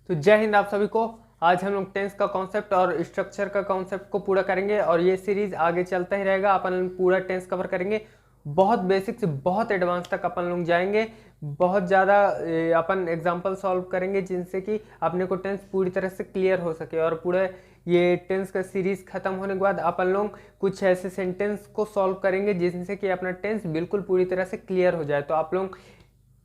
तो जय हिंद आप सभी को। आज हम लोग टेंस का कॉन्सेप्ट और स्ट्रक्चर का कॉन्सेप्ट को पूरा करेंगे और ये सीरीज आगे चलता ही रहेगा। अपन पूरा टेंस कवर करेंगे, बहुत बेसिक से बहुत एडवांस तक अपन लोग जाएंगे। बहुत ज़्यादा अपन एग्जांपल सॉल्व करेंगे जिनसे कि अपने को टेंस पूरी तरह से क्लियर हो सके। और पूरे ये टेंस का सीरीज खत्म होने के बाद अपन लोग कुछ ऐसे सेंटेंस को सॉल्व करेंगे जिनसे कि अपना टेंस बिल्कुल पूरी तरह से क्लियर हो जाए। तो आप लोग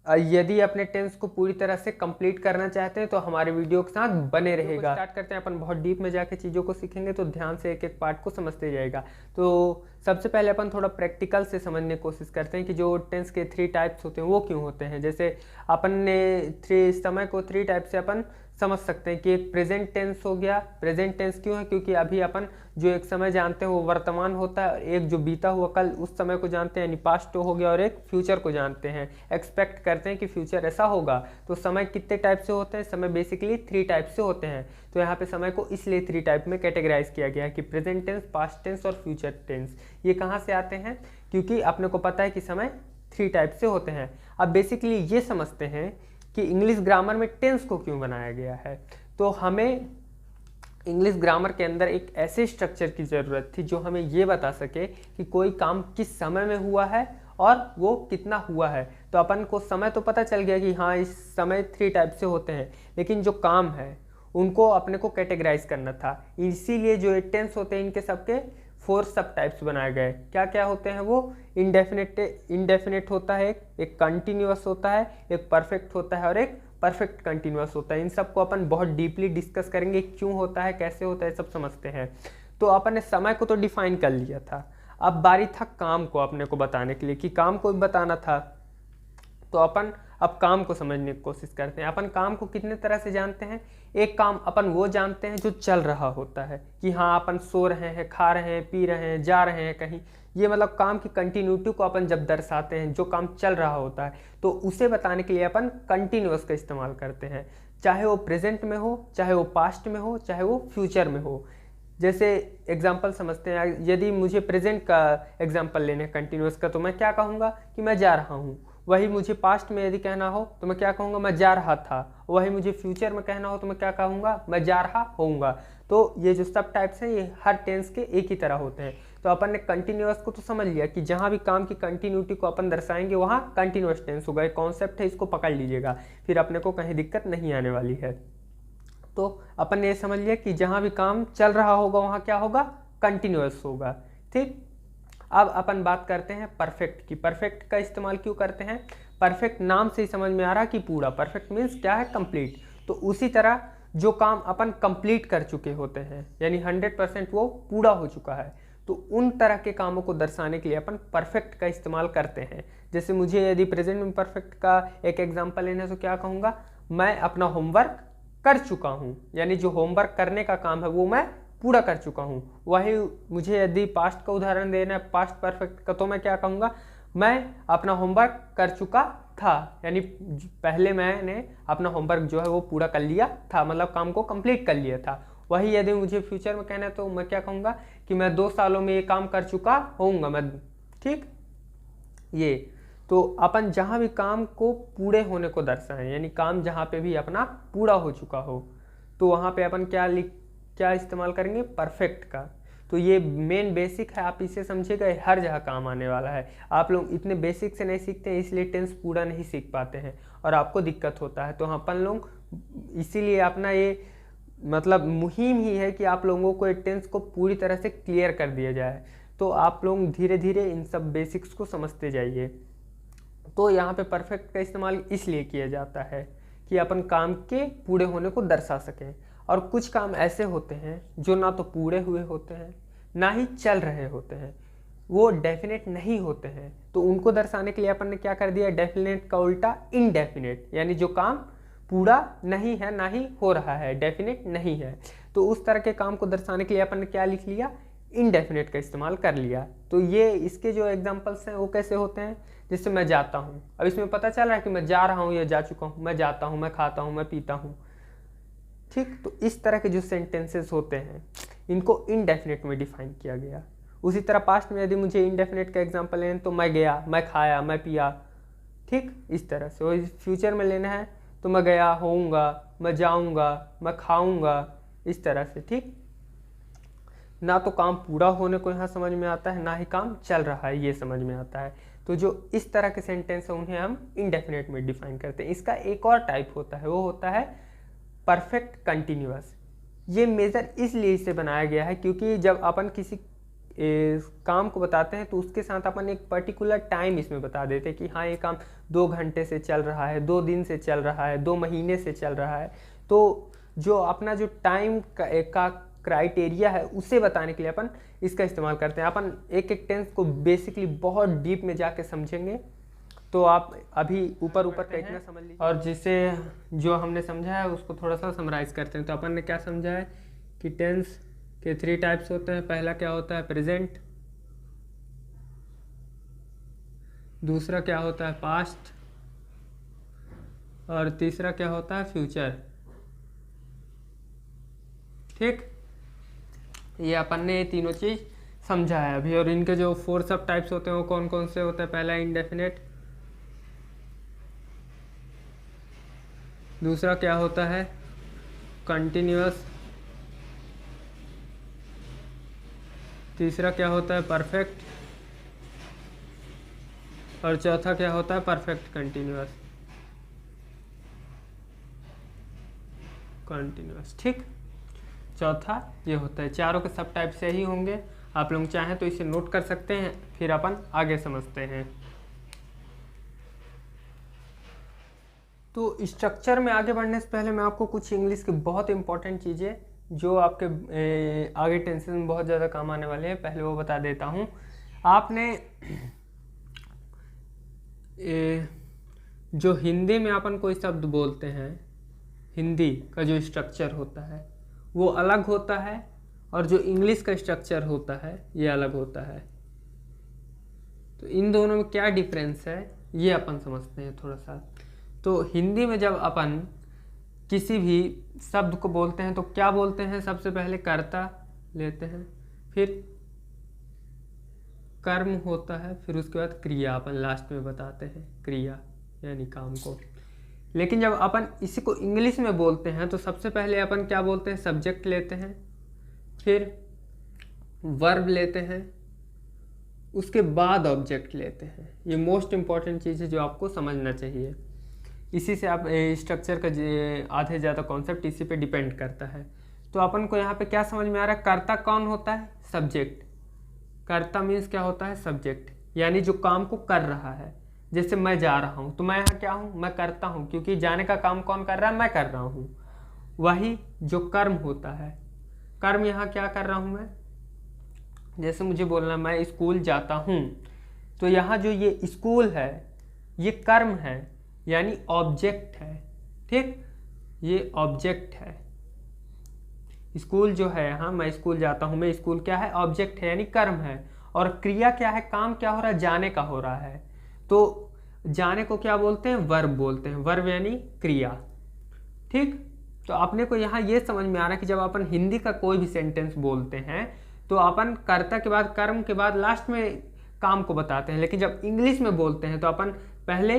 यदि अपने टेंस को पूरी तरह से कंप्लीट करना चाहते हैं तो हमारे वीडियो के साथ बने रहेगा। स्टार्ट करते हैं। अपन बहुत डीप में जाके चीज़ों को सीखेंगे तो ध्यान से एक एक पार्ट को समझते जाएगा। तो सबसे पहले अपन थोड़ा प्रैक्टिकल से समझने की कोशिश करते हैं कि जो टेंस के 3 टाइप्स होते हैं वो क्यों होते हैं। जैसे अपन ने समय को 3 टाइप से अपन समझ सकते हैं कि एक प्रेजेंट टेंस हो गया। प्रेजेंट टेंस क्यों है? क्योंकि अभी अपन जो एक समय जानते हैं वो वर्तमान होता है, एक जो बीता हुआ कल उस समय को जानते हैं यानी पास्ट हो गया, और एक फ्यूचर को जानते हैं, एक्सपेक्ट करते हैं कि फ्यूचर ऐसा होगा। तो समय कितने टाइप से होते हैं? समय बेसिकली 3 टाइप से होते हैं। तो यहाँ पे समय को इसलिए 3 टाइप में कैटेगराइज किया गया है कि प्रेजेंट टेंस, पास्ट टेंस और फ्यूचर टेंस। ये कहाँ से आते हैं? क्योंकि अपने को पता है कि समय 3 टाइप से होते हैं। अब बेसिकली ये समझते हैं कि इंग्लिश ग्रामर में टेंस को क्यों बनाया गया है। तो हमें इंग्लिश ग्रामर के अंदर एक ऐसे स्ट्रक्चर की ज़रूरत थी जो हमें ये बता सके कि कोई काम किस समय में हुआ है और वो कितना हुआ है। तो अपन को समय तो पता चल गया कि हाँ इस समय 3 टाइप से होते हैं, लेकिन जो काम है उनको अपने को कैटेगराइज करना था। इसीलिए जो ये टेंस होते हैं इनके सबके 4 सब टाइप्स बनाए गए। क्या क्या होते हैं वो? इंडेफिनेट होता है, एक कंटिन्यूअस होता है, एक परफेक्ट होता है और एक परफेक्ट कंटिन्यूअस होता है। इन सबको अपन बहुत डीपली डिस्कस करेंगे, क्यों होता है, कैसे होता है, सब समझते हैं। तो अपन ने समय को तो डिफाइन कर लिया था, अब बारी था काम को अपने को बताने के लिए कि काम को भी बताना था। तो अपन अब काम को समझने की कोशिश करते हैं। अपन काम को कितने तरह से जानते हैं? एक काम अपन वो जानते हैं जो चल रहा होता है कि हाँ अपन सो रहे हैं, खा रहे हैं, पी रहे हैं, जा रहे हैं कहीं। ये मतलब काम की कंटिन्यूटी को अपन जब दर्शाते हैं, जो काम चल रहा होता है, तो उसे बताने के लिए अपन कंटिन्यूअस का इस्तेमाल करते हैं। चाहे वो प्रेजेंट में हो, चाहे वो पास्ट में हो, चाहे वो फ्यूचर में हो। जैसे एग्जाम्पल समझते हैं, यदि मुझे प्रेजेंट का एग्जाम्पल लेना है कंटिन्यूअस का, तो मैं क्या कहूँगा कि मैं जा रहा हूँ। वही मुझे पास्ट में यदि कहना हो तो मैं क्या कहूँगा? मैं जा रहा था। वही मुझे फ्यूचर में कहना हो तो मैं क्या कहूँगा? मैं जा रहा होऊंगा। तो ये जो सब टाइप्स हैं ये हर टेंस के एक ही तरह होते हैं। तो अपन ने कंटिन्यूअस को तो समझ लिया कि जहाँ भी काम की कंटिन्यूटी को अपन दर्शाएंगे वहाँ कंटिन्यूअस टेंस होगा। एक कॉन्सेप्ट है, इसको पकड़ लीजिएगा, फिर अपने को कहीं दिक्कत नहीं आने वाली है। तो अपन ने ये समझ लिया कि जहाँ भी काम चल रहा होगा वहाँ क्या होगा? कंटिन्यूअस होगा। ठीक, अब अपन बात करते हैं परफेक्ट की। परफेक्ट का इस्तेमाल क्यों करते हैं? परफेक्ट नाम से ही समझ में आ रहा कि पूरा। परफेक्ट मीन्स क्या है? कंप्लीट। तो उसी तरह जो काम अपन कंप्लीट कर चुके होते हैं यानी 100% वो पूरा हो चुका है, तो उन तरह के कामों को दर्शाने के लिए अपन परफेक्ट का इस्तेमाल करते हैं। जैसे मुझे यदि प्रेजेंट में परफेक्ट का एक एग्जाम्पल लेना है तो क्या कहूँगा? मैं अपना होमवर्क कर चुका हूँ, यानी जो होमवर्क करने का काम है वो मैं पूरा कर चुका हूँ। वही मुझे यदि पास्ट का उदाहरण देना है, पास्ट परफेक्ट का, तो मैं क्या कहूँगा? मैं अपना होमवर्क कर चुका था, यानी पहले मैंने अपना होमवर्क जो है वो पूरा कर लिया था, मतलब काम को कंप्लीट कर लिया था। वही यदि मुझे फ्यूचर में कहना है तो मैं क्या कहूँगा कि मैं 2 सालों में ये काम कर चुका होऊंगा मैं। ठीक, ये तो अपन जहाँ भी काम को पूरे होने को दर्शाएं, यानी काम जहाँ पे भी अपना पूरा हो चुका हो, तो वहाँ पे अपन क्या इस्तेमाल करेंगे? परफेक्ट का। तो ये मेन बेसिक है, आप इसे समझिएगा, हर जगह काम आने वाला है। आप लोग इतने बेसिक से नहीं सीखते हैं, इसलिए टेंस पूरा नहीं सीख पाते हैं और आपको दिक्कत होता है। तो अपन लोग इसीलिए अपना ये मतलब मुहिम ही है कि आप लोगों को टेंस को पूरी तरह से क्लियर कर दिया जाए। तो आप लोग धीरे धीरे इन सब बेसिक्स को समझते जाइए। तो यहाँ पे परफेक्ट का इस्तेमाल इसलिए किया जाता है कि अपन काम के पूरे होने को दर्शा सकें। और कुछ काम ऐसे होते हैं जो ना तो पूरे हुए होते हैं ना ही चल रहे होते हैं, वो डेफिनेट नहीं होते हैं। तो उनको दर्शाने के लिए अपन ने क्या कर दिया? डेफिनेट का उल्टा इनडेफिनेट, यानी जो काम पूरा नहीं है ना ही हो रहा है, डेफिनेट नहीं है। तो उस तरह के काम को दर्शाने के लिए अपन ने क्या लिख लिया? इनडेफिनेट का इस्तेमाल कर लिया। तो ये इसके जो एग्जांपल्स हैं वो कैसे होते हैं? जैसे मैं जाता हूँ, अब इसमें पता चल रहा है कि मैं जा रहा हूँ या जा चुका हूँ। मैं जाता हूँ, मैं खाता हूँ, मैं पीता हूँ। ठीक, तो इस तरह के जो सेंटेंसेस होते हैं इनको इनडेफिनेट में डिफाइन किया गया। उसी तरह पास्ट में यदि मुझे इनडेफिनेट का एग्जांपल लेना तो मैं गया, मैं खाया, मैं पिया। ठीक, इस तरह से। और फ्यूचर में लेना है तो मैं गया, होऊंगा, मैं जाऊंगा, मैं खाऊंगा, इस तरह से। ठीक, ना तो काम पूरा होने को यहाँ समझ में आता है, ना ही काम चल रहा है ये समझ में आता है। तो जो इस तरह के सेंटेंस है उन्हें हम इंडेफिनेट में डिफाइन करते हैं। इसका एक और टाइप होता है, वो होता है परफेक्ट कंटिन्यूअस। ये मेजर इसलिए इसे बनाया गया है क्योंकि जब अपन किसी काम को बताते हैं तो उसके साथ अपन एक पर्टिकुलर टाइम इसमें बता देते हैं कि हाँ ये काम 2 घंटे से चल रहा है, 2 दिन से चल रहा है, 2 महीने से चल रहा है। तो जो अपना जो टाइम का क्राइटेरिया है उसे बताने के लिए अपन इसका इस्तेमाल करते हैं। अपन एक एक टेंस को बेसिकली बहुत डीप में जाके समझेंगे, तो आप अभी ऊपर ऊपर का इतना समझ लीजिए और जिसे जो हमने समझा है उसको थोड़ा सा समराइज करते हैं। तो अपन ने क्या समझा है कि टेंस के 3 टाइप्स होते हैं। पहला क्या होता है प्रेजेंट, दूसरा क्या होता है पास्ट, और तीसरा क्या होता है फ्यूचर। ठीक, ये अपन ने ये तीनों चीज समझा है अभी। और इनके जो 4 सब टाइप्स होते हैं वो कौन कौन से होते हैं। पहला इंडेफिनेट, दूसरा क्या होता है कंटिन्यूअस, तीसरा क्या होता है परफेक्ट, और चौथा क्या होता है परफेक्ट कंटिन्यूअस। ठीक, चौथा ये होता है। चारों के सब टाइप से ही होंगे। आप लोग चाहें तो इसे नोट कर सकते हैं, फिर अपन आगे समझते हैं। तो स्ट्रक्चर में आगे बढ़ने से पहले मैं आपको कुछ इंग्लिश की बहुत इंपॉर्टेंट चीज़ें जो आपके आगे टेंसेस में बहुत ज़्यादा काम आने वाले हैं, पहले वो बता देता हूँ। आपने जो हिंदी में अपन कोई शब्द बोलते हैं, हिंदी का जो स्ट्रक्चर होता है वो अलग होता है, और जो इंग्लिश का स्ट्रक्चर होता है ये अलग होता है। तो इन दोनों में क्या डिफरेंस है ये अपन समझते हैं थोड़ा सा। तो हिंदी में जब अपन किसी भी शब्द को बोलते हैं तो क्या बोलते हैं, सबसे पहले कर्ता लेते हैं, फिर कर्म होता है, फिर उसके बाद क्रिया अपन लास्ट में बताते हैं, क्रिया यानी काम को। लेकिन जब अपन इसी को इंग्लिश में बोलते हैं तो सबसे पहले अपन क्या बोलते हैं, सब्जेक्ट लेते हैं, फिर वर्ब लेते हैं, उसके बाद ऑब्जेक्ट लेते हैं। ये मोस्ट इंपॉर्टेंट चीज़ है जो आपको समझना चाहिए। इसी से आप स्ट्रक्चर का आधे ज़्यादा कॉन्सेप्ट इसी पे डिपेंड करता है। तो अपन को यहाँ पे क्या समझ में आ रहा है, कर्ता कौन होता है, सब्जेक्ट। कर्ता मीन्स क्या होता है, सब्जेक्ट, यानी जो काम को कर रहा है। जैसे मैं जा रहा हूँ तो मैं यहाँ क्या हूँ, मैं करता हूँ, क्योंकि जाने का काम कौन कर रहा है, मैं कर रहा हूँ। वही जो कर्म होता है, कर्म यहाँ क्या कर रहा हूँ मैं, जैसे मुझे बोलना मैं स्कूल जाता हूँ, तो यहाँ जो ये स्कूल है ये कर्म है यानी ऑब्जेक्ट है। ठीक, ये ऑब्जेक्ट है। स्कूल जो है, यहाँ मैं स्कूल जाता हूँ, मैं स्कूल क्या है, ऑब्जेक्ट है यानी कर्म है। और क्रिया क्या है, काम क्या हो रहा है, जाने का हो रहा है। तो जाने को क्या बोलते हैं, वर्ब बोलते हैं, वर्ब यानी क्रिया। ठीक, तो अपने को यहाँ ये समझ में आ रहा है कि जब अपन हिंदी का कोई भी सेंटेंस बोलते हैं तो अपन कर्ता के बाद कर्म के बाद लास्ट में काम को बताते हैं। लेकिन जब इंग्लिश में बोलते हैं तो अपन पहले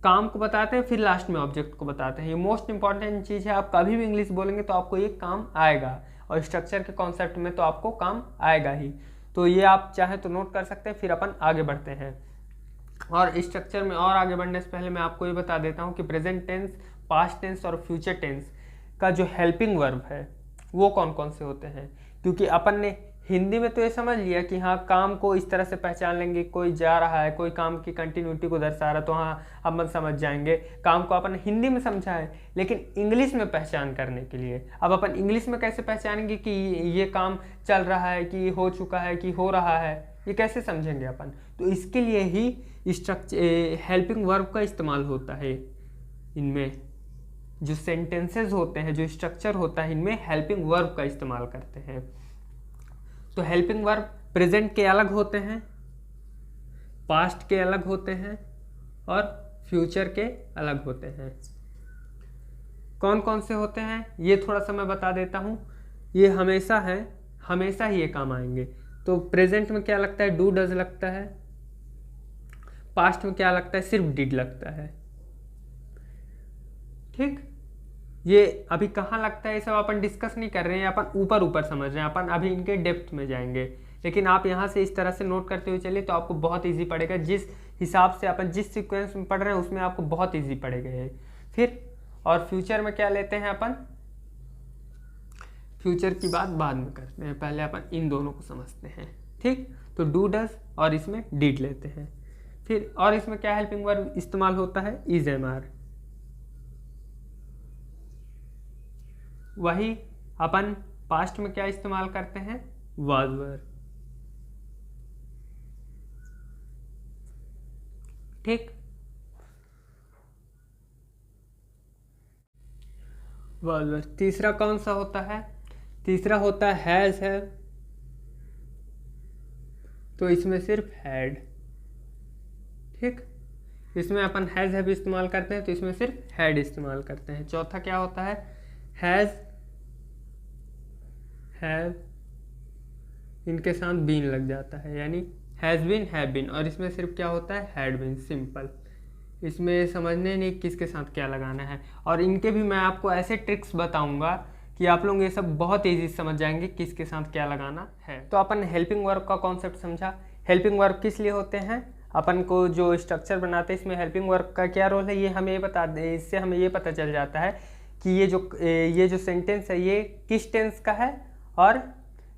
काम को बताते हैं, फिर लास्ट में ऑब्जेक्ट को बताते हैं। ये मोस्ट इंपॉर्टेंट चीज़ है। आप कभी भी इंग्लिश बोलेंगे तो आपको ये काम आएगा, और स्ट्रक्चर के कॉन्सेप्ट में तो आपको काम आएगा ही। तो ये आप चाहे तो नोट कर सकते हैं, फिर अपन आगे बढ़ते हैं। और स्ट्रक्चर में और आगे बढ़ने से पहले मैं आपको ये बता देता हूँ कि प्रेजेंट टेंस, पास्ट टेंस और फ्यूचर टेंस का जो हेल्पिंग वर्ब है वो कौन कौन से होते हैं। क्योंकि अपन ने हिंदी में तो ये समझ लिया कि हाँ काम को इस तरह से पहचान लेंगे, कोई जा रहा है, कोई काम की कंटिन्यूटी को दर्शा रहा है, तो हाँ अपन समझ जाएंगे। काम को अपन हिंदी में समझा है, लेकिन इंग्लिश में पहचान करने के लिए अब अपन इंग्लिश में कैसे पहचानेंगे कि ये काम चल रहा है, कि हो चुका है, कि हो रहा है, ये कैसे समझेंगे अपन। तो इसके लिए ही स्ट्रक्चर हेल्पिंग वर्ब का इस्तेमाल होता है। इनमें जो सेंटेंसेस होते हैं, जो स्ट्रक्चर होता है, इनमें हेल्पिंग वर्ब का इस्तेमाल करते हैं। तो हेल्पिंग वर्ब प्रेजेंट के अलग होते हैं, पास्ट के अलग होते हैं, और फ्यूचर के अलग होते हैं। कौन कौन से होते हैं ये थोड़ा सा मैं बता देता हूँ। ये हमेशा है, हमेशा ही ये काम आएंगे। तो प्रेजेंट में क्या लगता है, डू डज लगता है। पास्ट में क्या लगता है, सिर्फ डिड लगता है। ठीक, ये अभी कहाँ लगता है ये सब अपन डिस्कस नहीं कर रहे हैं, अपन ऊपर ऊपर समझ रहे हैं, अपन अभी इनके डेप्थ में जाएंगे। लेकिन आप यहाँ से इस तरह से नोट करते हुए चलिए तो आपको बहुत ईजी पड़ेगा। जिस हिसाब से अपन जिस सीक्वेंस में पढ़ रहे हैं उसमें आपको बहुत ईजी पड़ेगा ये। फिर और फ्यूचर में क्या लेते हैं अपन, फ्यूचर की बात बाद में करते हैं, पहले अपन इन दोनों को समझते हैं। ठीक, तो डू डज और इसमें डिड लेते हैं। फिर और इसमें क्या हेल्पिंग वर्ब इस्तेमाल होता है, इज एम आर। वही अपन पास्ट में क्या इस्तेमाल करते हैं, वाज वर। ठीक, वाज वर। तीसरा कौन सा होता है, तीसरा होता है हैज है, तो इसमें सिर्फ हैड। ठीक, इसमें अपन हैज हैव इस्तेमाल करते हैं तो इसमें सिर्फ हैड इस्तेमाल करते हैं। चौथा क्या होता है, हैज हैव, इनके साथ बीन लग जाता है, यानी हैज़ बीन हैव बीन, और इसमें सिर्फ क्या होता है, हैड बीन। सिंपल, इसमें समझने नहीं किसके साथ क्या लगाना है। और इनके भी मैं आपको ऐसे ट्रिक्स बताऊंगा कि आप लोग ये सब बहुत ईजी समझ जाएंगे किसके साथ क्या लगाना है। तो अपन हेल्पिंग वर्ब का कॉन्सेप्ट समझा। हेल्पिंग वर्ब किस लिए होते हैं, अपन को जो स्ट्रक्चर बनाते हैं इसमें हेल्पिंग वर्ब का क्या रोल है ये हमें बता दे। इससे हमें ये पता चल जाता है कि ये जो सेंटेंस है ये किस टेंस का है, और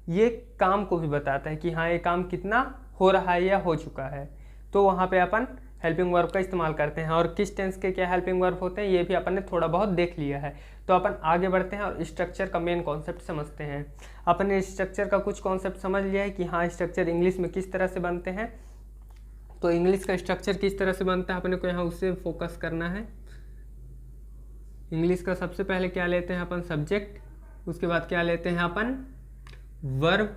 ये काम को भी बताता है कि हाँ ये काम कितना हो रहा है या हो चुका है। तो वहाँ पे अपन हेल्पिंग वर्ब का इस्तेमाल करते हैं। और किस टेंस के क्या हेल्पिंग वर्ब होते हैं ये भी अपन ने थोड़ा बहुत देख लिया है। तो अपन आगे बढ़ते हैं और स्ट्रक्चर का मेन कॉन्सेप्ट समझते हैं। अपन ने स्ट्रक्चर का कुछ कॉन्सेप्ट समझ लिया है कि हाँ स्ट्रक्चर इंग्लिश में किस तरह से बनते हैं। तो इंग्लिश का स्ट्रक्चर किस तरह से बनता है अपने को यहाँ उससे फोकस करना है। इंग्लिश का सबसे पहले क्या लेते हैं अपन, सब्जेक्ट, उसके बाद क्या लेते हैं अपन, वर्ब,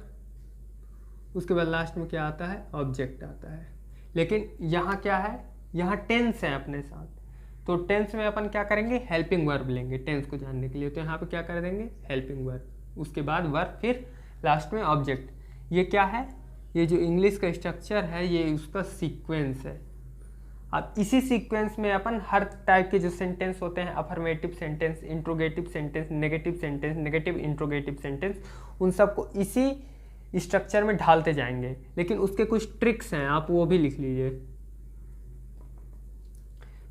उसके बाद लास्ट में क्या आता है, ऑब्जेक्ट आता है। लेकिन यहाँ क्या है, यहाँ टेंस है अपने साथ, तो टेंस में अपन क्या करेंगे, हेल्पिंग वर्ब लेंगे टेंस को जानने के लिए। तो यहाँ पे क्या कर देंगे, हेल्पिंग वर्ब, उसके बाद वर्ब, फिर लास्ट में ऑब्जेक्ट। ये क्या है, ये जो इंग्लिश का स्ट्रक्चर है ये उसका सीक्वेंस है। अब इसी सीक्वेंस में अपन हर टाइप के जो सेंटेंस होते हैं, affirmative sentence, interrogative sentence, negative sentence, negative interrogative sentence, उन सबको इसी स्ट्रक्चर में ढालते जाएंगे। लेकिन उसके कुछ ट्रिक्स हैं, आप वो भी लिख लीजिए।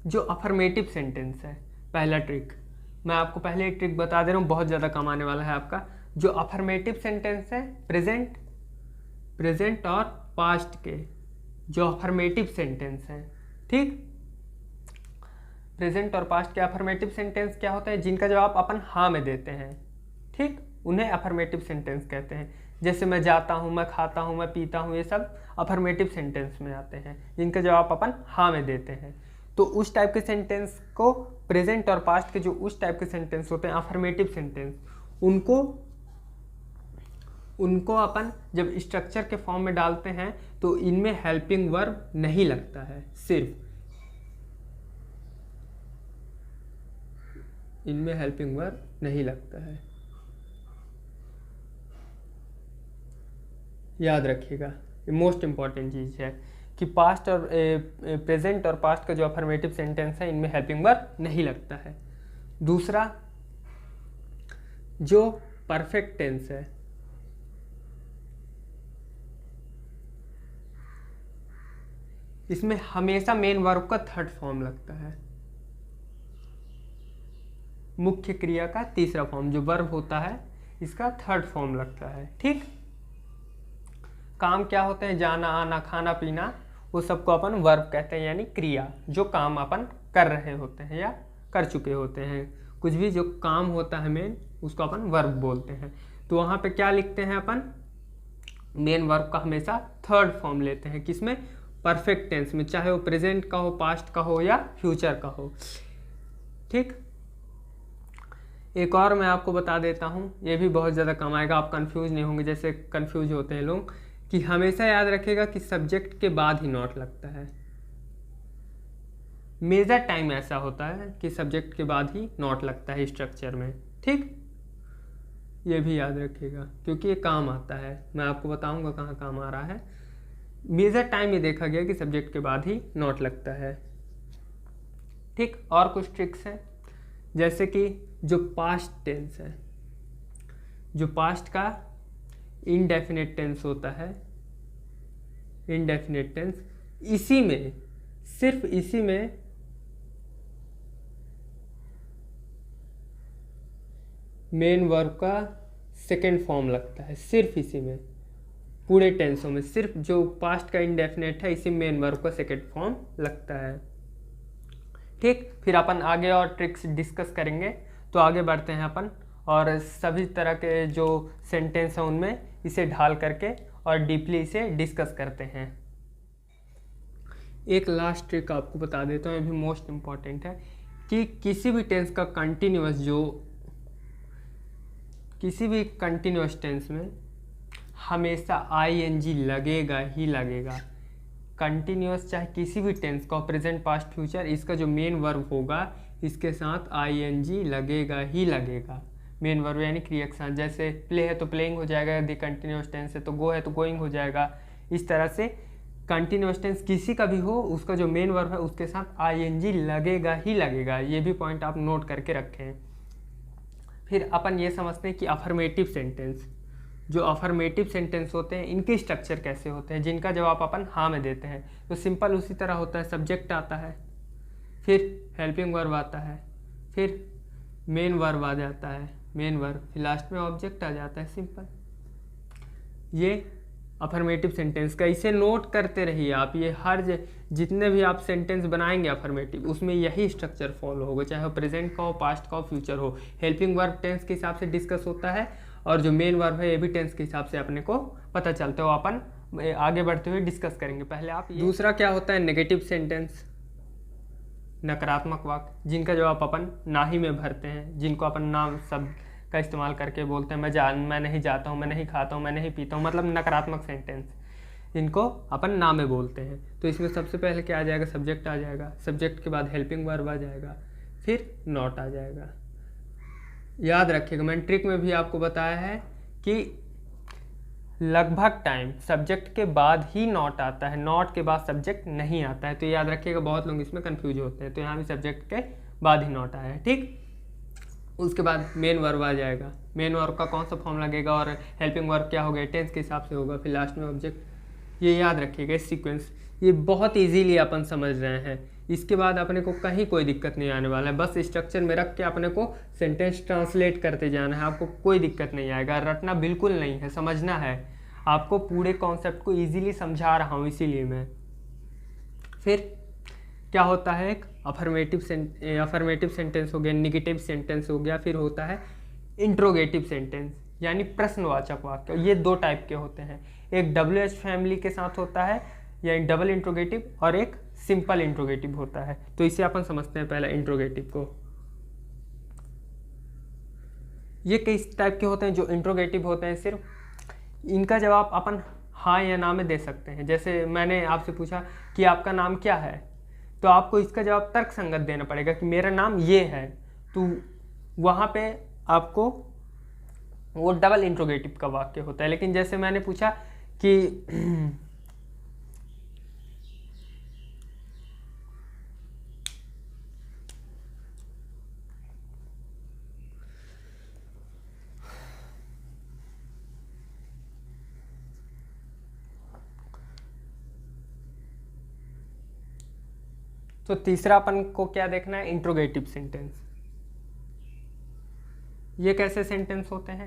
जो अफर्मेटिव सेंटेंस है, पहला ट्रिक मैं आपको पहले एक ट्रिक बता दे रहा हूँ, बहुत ज़्यादा काम आने वाला है आपका। जो अफर्मेटिव सेंटेंस है, प्रेजेंट और पास्ट के जो अफर्मेटिव सेंटेंस हैं, ठीक, प्रेजेंट और पास्ट के अफर्मेटिव सेंटेंस क्या होता है, जिनका जवाब अपन हाँ में देते हैं, ठीक, उन्हें अफर्मेटिव सेंटेंस कहते हैं। जैसे मैं जाता हूँ, मैं खाता हूँ, मैं पीता हूँ, ये सब अफर्मेटिव सेंटेंस में आते हैं, जिनका जवाब अपन हाँ में देते हैं। तो उस टाइप के सेंटेंस को, प्रेजेंट और पास्ट के जो उस टाइप के सेंटेंस होते हैं अफर्मेटिव सेंटेंस, उनको अपन जब स्ट्रक्चर के फॉर्म में डालते हैं तो इनमें हेल्पिंग वर्ब नहीं लगता है, सिर्फ इनमें हेल्पिंग वर्ब नहीं लगता है। याद रखिएगा, ये मोस्ट इंपॉर्टेंट चीज़ है कि पास्ट और प्रेजेंट और पास्ट का जो अफर्मेटिव सेंटेंस है इनमें हेल्पिंग वर्ब नहीं लगता है। दूसरा, जो परफेक्ट टेंस है, इसमें हमेशा मेन वर्ब का थर्ड फॉर्म लगता है, मुख्य क्रिया का तीसरा फॉर्म जो वर्ब होता है इसका थर्ड फॉर्म लगता है, ठीक। काम क्या होते हैं, जाना, आना, खाना, पीना, वो सबको अपन वर्ब कहते हैं, यानी क्रिया, जो काम अपन कर रहे होते हैं या कर चुके होते हैं। कुछ भी जो काम होता है मेन, उसको अपन वर्ब बोलते हैं। तो वहाँ पे क्या लिखते हैं अपन, मेन वर्ब का हमेशा थर्ड फॉर्म लेते हैं, किसमें, परफेक्ट टेंस में, चाहे वो प्रेजेंट का हो, पास्ट का हो या फ्यूचर का हो, ठीक। एक और मैं आपको बता देता हूँ, ये भी बहुत ज़्यादा काम आएगा, आप कंफ्यूज नहीं होंगे जैसे कंफ्यूज होते हैं लोग, कि हमेशा याद रखिएगा कि सब्जेक्ट के बाद ही नॉट लगता है। मेजर टाइम ऐसा होता है कि सब्जेक्ट के बाद ही नॉट लगता है स्ट्रक्चर में, ठीक। ये भी याद रखिएगा क्योंकि ये काम आता है, मैं आपको बताऊंगा कहाँ काम आ रहा है। मेजर टाइम ये देखा गया कि सब्जेक्ट के बाद ही नॉट लगता है, ठीक। और कुछ ट्रिक्स हैं, जैसे कि जो पास्ट टेंस है, जो पास्ट का इनडेफिनेट टेंस होता है, इनडेफिनेट टेंस, इसी में, सिर्फ इसी में मेन वर्ब का सेकेंड फॉर्म लगता है, सिर्फ इसी में, पूरे टेंसों में सिर्फ जो पास्ट का इनडेफिनेट है इसी मेन वर्ब का सेकेंड फॉर्म लगता है। ठीक, फिर अपन आगे और ट्रिक्स डिस्कस करेंगे। तो आगे बढ़ते हैं अपन और सभी तरह के जो सेंटेंस हैं उनमें इसे ढाल करके और डीपली इसे डिस्कस करते हैं। एक लास्ट ट्रिक आपको बता देता हूँ, ये भी मोस्ट इम्पॉर्टेंट है, कि किसी भी टेंस का कंटिन्यूअस, जो किसी भी कंटिन्यूअस टेंस में हमेशा आईएनजी लगेगा ही लगेगा। कंटिन्यूअस चाहे किसी भी टेंस का, प्रेजेंट पास्ट फ्यूचर, इसका जो मेन वर्ब होगा इसके साथ आईएनजी लगेगा ही लगेगा। मेन वर्ब यानी क्रिया के साथ, जैसे प्ले है तो प्लेइंग हो जाएगा, यदि कंटिन्यूअस टेंस है तो गो है तो गोइंग हो जाएगा। इस तरह से कंटिन्यूअस टेंस किसी का भी हो, उसका जो मेन वर्ब है उसके साथ आईएनजी लगेगा ही लगेगा। ये भी पॉइंट आप नोट करके रखें। फिर अपन ये समझते हैं कि अफर्मेटिव सेंटेंस, जो अफर्मेटिव सेंटेंस होते हैं इनके स्ट्रक्चर कैसे होते हैं, जिनका जवाब अपन हाँ में देते हैं। तो सिंपल उसी तरह होता है, सब्जेक्ट आता है, फिर हेल्पिंग वर्ब आता है, फिर मेन वर्ब आ जाता है, मेन वर्ब, फिर लास्ट में ऑब्जेक्ट आ जाता है। सिंपल, ये अफर्मेटिव सेंटेंस का, इसे नोट करते रहिए आप। ये हर जितने भी आप सेंटेंस बनाएंगे अफर्मेटिव, उसमें यही स्ट्रक्चर फॉलो होगा, चाहे वो प्रेजेंट का हो, पास्ट का हो, फ्यूचर हो। हेल्पिंग वर्ब टेंस के हिसाब से डिस्कस होता है और जो मेन वर्ब है ये भी टेंस के हिसाब से अपने को पता चलता है। वो अपन आगे बढ़ते हुए डिस्कस करेंगे। पहले आप दूसरा क्या होता है, नेगेटिव सेंटेंस, नकारात्मक वाक्य, जिनका जवाब अपन ना ही में भरते हैं, जिनको अपन नाम शब्द का इस्तेमाल करके बोलते हैं। मैं नहीं जाता हूँ, मैं नहीं खाता हूँ, मैं नहीं पीता हूँ, मतलब नकारात्मक सेंटेंस, इनको अपन ना में बोलते हैं। तो इसमें सबसे पहले क्या आ जाएगा, सब्जेक्ट आ जाएगा, सब्जेक्ट के बाद हेल्पिंग वर्ब आ जाएगा, फिर नॉट आ जाएगा। याद रखिएगा, मैंने ट्रिक में भी आपको बताया है कि लगभग टाइम सब्जेक्ट के बाद ही नॉट आता है, नॉट के बाद सब्जेक्ट नहीं आता है। तो याद रखिएगा, बहुत लोग इसमें कंफ्यूज होते हैं। तो यहाँ भी सब्जेक्ट के बाद ही नॉट आया है। ठीक, उसके बाद मेन वर्ब आ जाएगा, मेन वर्ब का कौन सा फॉर्म लगेगा और हेल्पिंग वर्ब क्या होगा, टेंस के हिसाब से होगा, फिर लास्ट में ऑब्जेक्ट। ये याद रखिएगा, इस सीक्वेंस, ये बहुत इजीली अपन समझ रहे हैं। इसके बाद अपने को कहीं कोई दिक्कत नहीं आने वाला है। बस स्ट्रक्चर में रख के अपने को सेंटेंस ट्रांसलेट करते जाना है, आपको कोई दिक्कत नहीं आएगा। रटना बिल्कुल नहीं है, समझना है। आपको पूरे कॉन्सेप्ट को इजीली समझा रहा हूँ, इसीलिए मैं। फिर क्या होता है, एक अफर्मेटिव सेंटेंस हो गया, निगेटिव सेंटेंस हो गया, फिर होता है इंट्रोगेटिव सेंटेंस यानी प्रश्नवाचक वाक्य। ये दो टाइप के होते हैं, एक WH फैमिली के साथ होता है यानी डबल इंट्रोगेटिव, और एक सिंपल इंट्रोगेटिव होता है। तो इसे अपन समझते हैं पहले इंट्रोगेटिव को। ये किस टाइप के होते हैं, जो इंट्रोगेटिव होते हैं सिर्फ इनका जवाब अपन हाँ या ना में दे सकते हैं। जैसे मैंने आपसे पूछा कि आपका नाम क्या है, तो आपको इसका जवाब तर्क संगत देना पड़ेगा कि मेरा नाम ये है। तो वहाँ पे आपको वो डबल इंट्रोगेटिव का वाक्य होता है। लेकिन जैसे मैंने पूछा कि तो तीसरा अपन को क्या देखना है, इंट्रोगेटिव सेंटेंस। ये कैसे सेंटेंस होते हैं,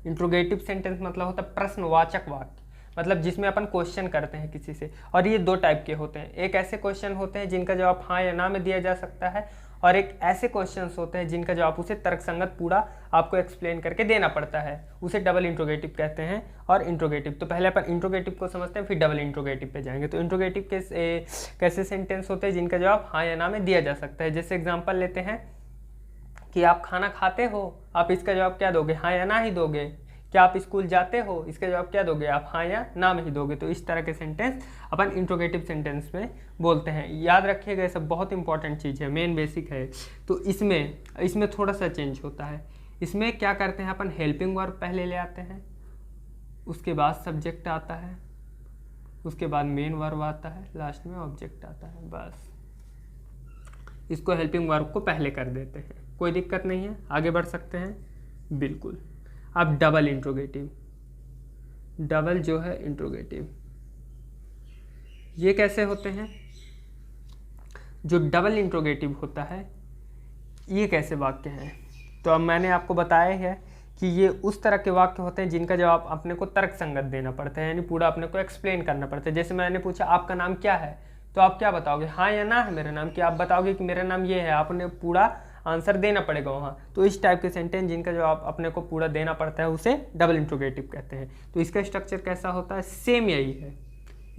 इंट्रोगेटिव सेंटेंस मतलब होता है प्रश्नवाचक वाक्य, मतलब जिसमें अपन क्वेश्चन करते हैं किसी से। और ये दो टाइप के होते हैं, एक ऐसे क्वेश्चन होते हैं जिनका जवाब हाँ या ना में दिया जा सकता है, और एक ऐसे क्वेश्चंस होते हैं जिनका जवाब उसे तर्कसंगत पूरा आपको एक्सप्लेन करके देना पड़ता है। उसे डबल इंट्रोगेटिव कहते हैं और इंट्रोगेटिव। तो पहले अपन इंट्रोगेटिव को समझते हैं, फिर डबल इंट्रोगेटिव पे जाएंगे। तो इंट्रोगेटिव कैसे सेंटेंस होते हैं जिनका जवाब हाँ या ना में दिया जा सकता है। जैसे एग्जाम्पल लेते हैं कि आप खाना खाते हो, आप इसका जवाब क्या दोगे, हाँ या ना ही दोगे। क्या आप स्कूल जाते हो, इसका जवाब क्या दोगे, आप हाँ या ना में ही दोगे। तो इस तरह के सेंटेंस अपन इंट्रोगेटिव सेंटेंस में बोलते हैं। याद रखिएगा, ये सब बहुत इंपॉर्टेंट चीज़ है, मेन बेसिक है। तो इसमें थोड़ा सा चेंज होता है। इसमें क्या करते हैं अपन, हेल्पिंग वर्ब पहले ले आते हैं, उसके बाद सब्जेक्ट आता है, उसके बाद मेन वर्ब आता है, लास्ट में ऑब्जेक्ट आता है। बस इसको हेल्पिंग वर्ब को पहले कर देते हैं। कोई दिक्कत नहीं है, आगे बढ़ सकते हैं। बिल्कुल। अब डबल इंट्रोगेटिव, डबल जो है इंट्रोगेटिव, ये कैसे होते हैं? जो डबल इंट्रोगेटिव होता है ये कैसे वाक्य हैं? तो अब मैंने आपको बताया है कि ये उस तरह के वाक्य होते हैं जिनका जवाब अपने को तर्क संगत देना पड़ता है, यानी पूरा अपने को एक्सप्लेन करना पड़ता है। जैसे मैंने पूछा आपका नाम क्या है, तो आप क्या बताओगे? हाँ या ना है मेरा नाम, कि आप बताओगे कि मेरा नाम ये है, आपने पूरा आंसर देना पड़ेगा वहाँ। तो इस टाइप के सेंटेंस जिनका जवाब अपने को पूरा देना पड़ता है उसे डबल इंट्रोगेटिव कहते हैं। तो इसका स्ट्रक्चर कैसा होता है? सेम यही है,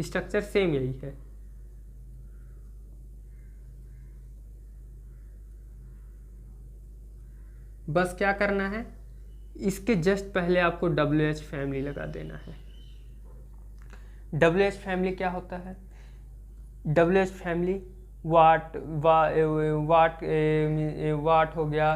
स्ट्रक्चर सेम यही है। बस क्या करना है, इसके जस्ट पहले आपको WH फैमिली लगा देना है। WH फैमिली क्या होता है? WH फैमिली वाट हो गया,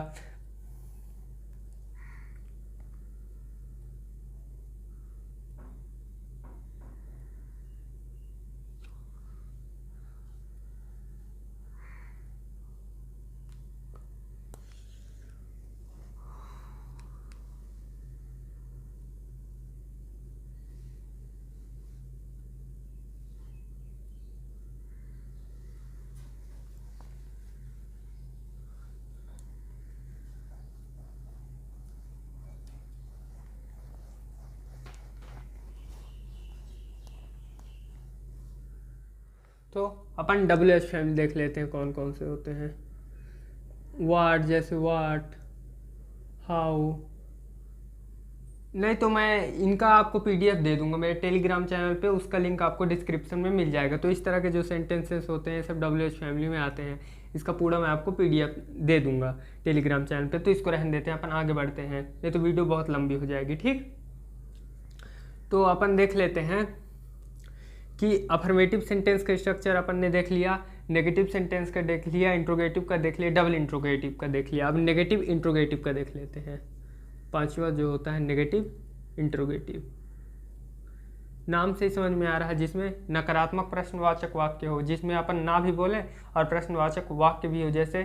तो अपन WH फैमिली देख लेते हैं कौन कौन से होते हैं। वाट, जैसे वाट, हाउ, नहीं तो मैं इनका आपको PDF दे दूंगा मेरे टेलीग्राम चैनल पे, उसका लिंक आपको डिस्क्रिप्शन में मिल जाएगा। तो इस तरह के जो सेंटेंसेस होते हैं सब WH फैमिली में आते हैं, इसका पूरा मैं आपको PDF दे दूंगा टेलीग्राम चैनल पे। तो इसको रहने देते हैं, अपन आगे बढ़ते हैं, नहीं तो वीडियो बहुत लंबी हो जाएगी। ठीक, तो अपन देख लेते हैं कि अफर्मेटिव सेंटेंस का स्ट्रक्चर अपन ने देख लिया, नेगेटिव सेंटेंस का देख लिया, इंट्रोगेटिव का देख लिया, डबल इंट्रोगेटिव का देख लिया। अब नेगेटिव इंट्रोगेटिव का देख लेते हैं। पांचवा जो होता है नेगेटिव इंट्रोगेटिव, नाम से ही समझ में आ रहा है, जिसमें नकारात्मक प्रश्नवाचक वाक्य हो, जिसमें अपन ना भी बोले और प्रश्नवाचक वाक्य भी हो। जैसे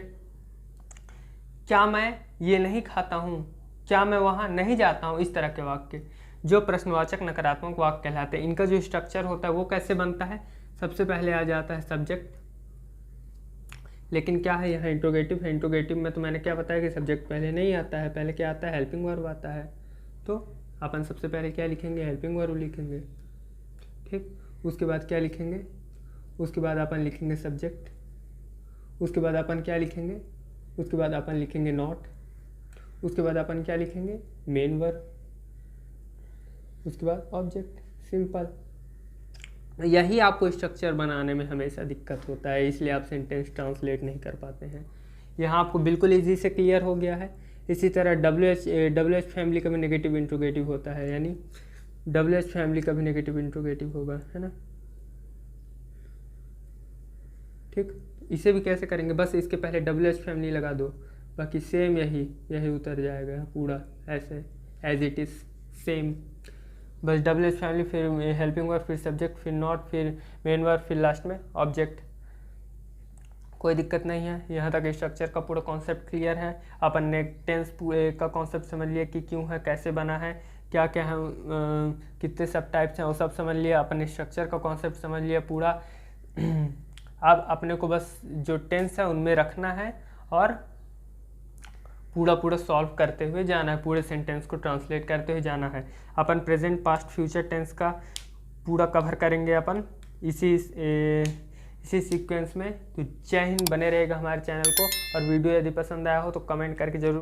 क्या मैं ये नहीं खाता हूँ, क्या मैं वहाँ नहीं जाता हूँ, इस तरह के वाक्य जो प्रश्नवाचक नकारात्मक वाक्य कहलाते हैं। इनका जो स्ट्रक्चर होता है वो कैसे बनता है? सबसे पहले आ जाता है सब्जेक्ट, लेकिन क्या है यहाँ इंट्रोगेटिव है। इंट्रोगेटिव में तो मैंने क्या बताया कि सब्जेक्ट पहले नहीं आता है, पहले क्या आता है? हेल्पिंग वर्ब आता है। तो अपन सबसे पहले क्या लिखेंगे? हेल्पिंग वर्ब लिखेंगे। ठीक, उसके बाद क्या लिखेंगे? उसके बाद अपन लिखेंगे सब्जेक्ट। उसके बाद अपन क्या लिखेंगे? उसके बाद अपन लिखेंगे नॉट। उसके बाद अपन क्या लिखेंगे? Main verb. उसके बाद ऑब्जेक्ट। सिंपल। यही आपको स्ट्रक्चर बनाने में हमेशा दिक्कत होता है, इसलिए आप सेंटेंस ट्रांसलेट नहीं कर पाते हैं। यहाँ आपको बिल्कुल इजी से क्लियर हो गया है। इसी तरह WH फैमिली का भी नेगेटिव इंट्रोगेटिव होता है, यानी WH फैमिली का भी नेगेटिव इंट्रोगेटिव होगा, है ना। ठीक, इसे भी कैसे करेंगे? बस इसके पहले WH फैमिली लगा दो, बाकी सेम यही उतर जाएगा पूरा ऐसे एज इट इज़ सेम। बस WH फैमिली, फिर हेल्पिंग वर्ब, फिर सब्जेक्ट, फिर नॉट, फिर मेन वर्ब, फिर लास्ट में ऑब्जेक्ट। कोई दिक्कत नहीं है, यहाँ तक स्ट्रक्चर का पूरा कॉन्सेप्ट क्लियर है। अपन ने टेंस का कॉन्सेप्ट समझ लिया कि क्यों है, कैसे बना है, क्या क्या है, कितने सब टाइप्स हैं वो सब समझ लिया। अपन ने स्ट्रक्चर का कॉन्सेप्ट समझ लिया पूरा। अब अपने को बस जो टेंस है उनमें रखना है और पूरा सॉल्व करते हुए जाना है, पूरे सेंटेंस को ट्रांसलेट करते हुए जाना है। अपन प्रेजेंट, पास्ट, फ्यूचर टेंस का पूरा कवर करेंगे अपन इसी सीक्वेंस में। तो जय हिंद, बने रहेगा हमारे चैनल को। और वीडियो यदि पसंद आया हो तो कमेंट करके जरूर